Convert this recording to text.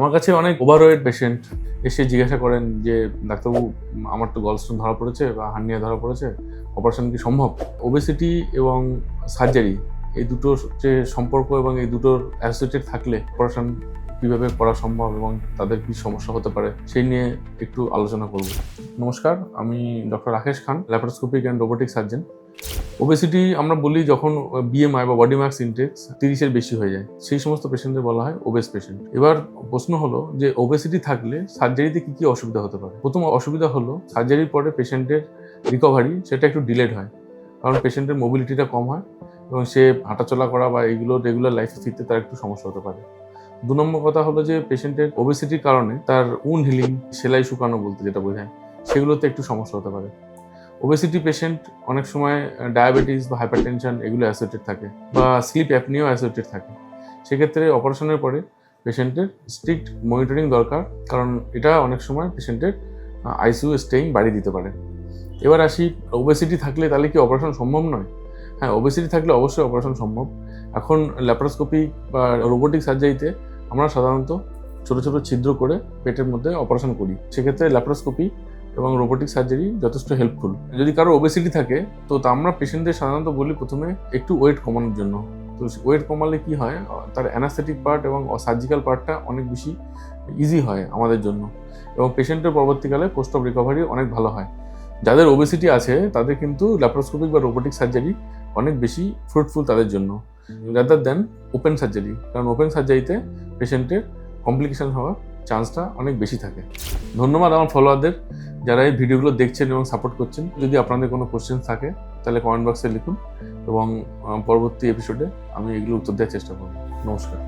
আমার কাছে অনেক ওভারওয়েট পেশেন্ট এসে জিজ্ঞাসা করেন যে ডাক্তারবাবু আমার তো গলস্টোন ধরা পড়েছে বা হার্নিয়া ধরা পড়েছে, অপারেশন কি সম্ভব? ওবেসিটি এবং সার্জারি এই দুটোর যে সম্পর্ক এবং এই দুটোর অ্যাসোসিয়েটেড থাকলে অপারেশন কীভাবে করা সম্ভব এবং তাদের কী সমস্যা হতে পারে সেই নিয়ে একটু আলোচনা করব। নমস্কার, আমি doctor Rakesh Khan, laparoscopic and robotic surgeon. Obesity আমরা বলি যখন বিএমআই বা বডি মাস ইনডেক্স 30-এর বেশি হয়ে যায়, সেই সমস্ত পেশেন্টদের বলা হয় ওবেস পেশেন্ট। এবার প্রশ্ন হলো যে ওবেসিটি থাকলে সার্জারিতে কী কী অসুবিধা হতে পারে। প্রথম অসুবিধা হলো সার্জারির পরে পেশেন্টের রিকভারি সেটা একটু ডিলেড হয়, কারণ পেশেন্টের মোবিলিটিটা কম হয় এবং সে হাঁটাচলা করা বা এইগুলো রেগুলার লাইফে ফিরতে তার একটু সমস্যা হতে পারে। 2 নম্বর কথা হলো যে পেশেন্টের ওবেসিটির কারণে তার উন্ড হিলিং, সেলাই শুকানো বলতে যেটা বোঝায়, সেগুলোতে একটু সমস্যা হতে পারে। ওবেসিটি পেশেন্ট অনেক সময় ডায়াবেটিস বা হাইপারটেনশন এগুলো অ্যাসোসিয়েটেড থাকে বা স্লিপ অ্যাপনিও অ্যাসোসিয়েটেড থাকে। সেক্ষেত্রে অপারেশনের পরে পেশেন্টের স্ট্রিক্ট মনিটরিং দরকার, কারণ এটা অনেক সময় পেশেন্টের আইসিইউ স্টেইং বাড়িয়ে দিতে পারে। এবার আসি, ওবেসিটি থাকলে তাহলে কি অপারেশন সম্ভব নয়? হ্যাঁ, ওবেসিটি থাকলে অবশ্যই অপারেশন সম্ভব। এখন ল্যাপারোস্কোপি বা রোবোটিক সার্জারিতে আমরা সাধারণত ছোটো ছোটো ছিদ্র করে পেটের মধ্যে অপারেশন করি। সেক্ষেত্রে ল্যাপারোস্কোপি এবং রোবোটিক সার্জারি যথেষ্ট হেল্পফুল। যদি কারো ওবেসিটি থাকে তো আমরা পেশেন্টদের সাধারণত বলি প্রথমে একটু ওয়েট কমানোর জন্য। তো ওয়েট কমালে কি হয়, তার অ্যানাস্থেটিক পার্ট এবং সার্জিক্যাল পার্টটা অনেক বেশি ইজি হয় আমাদের জন্য এবং পেশেন্টের পরবর্তীকালে পোস্ট অফ রিকভারি অনেক ভালো হয়। যাদের ওবেসিটি আছে তাদের কিন্তু ল্যাপারোস্কোপিক বা রোবোটিক সার্জারি অনেক বেশি ফ্রুটফুল তাদের জন্য রাদার দ্যান ওপেন সার্জারি, কারণ ওপেন সার্জারিতে পেশেন্টের কমপ্লিকেশন হওয়ার চান্সটা অনেক বেশি থাকে। ধন্যবাদ আমার ফলোয়ারদের যারা এই ভিডিওগুলো দেখছেন এবং সাপোর্ট করছেন। যদি আপনাদের কোনো কোশ্চেন থাকে তাহলে কমেন্ট বক্সে লিখুন এবং পরবর্তী এপিসোডে আমি এগুলো উত্তর দেওয়ার চেষ্টা করব। নমস্কার।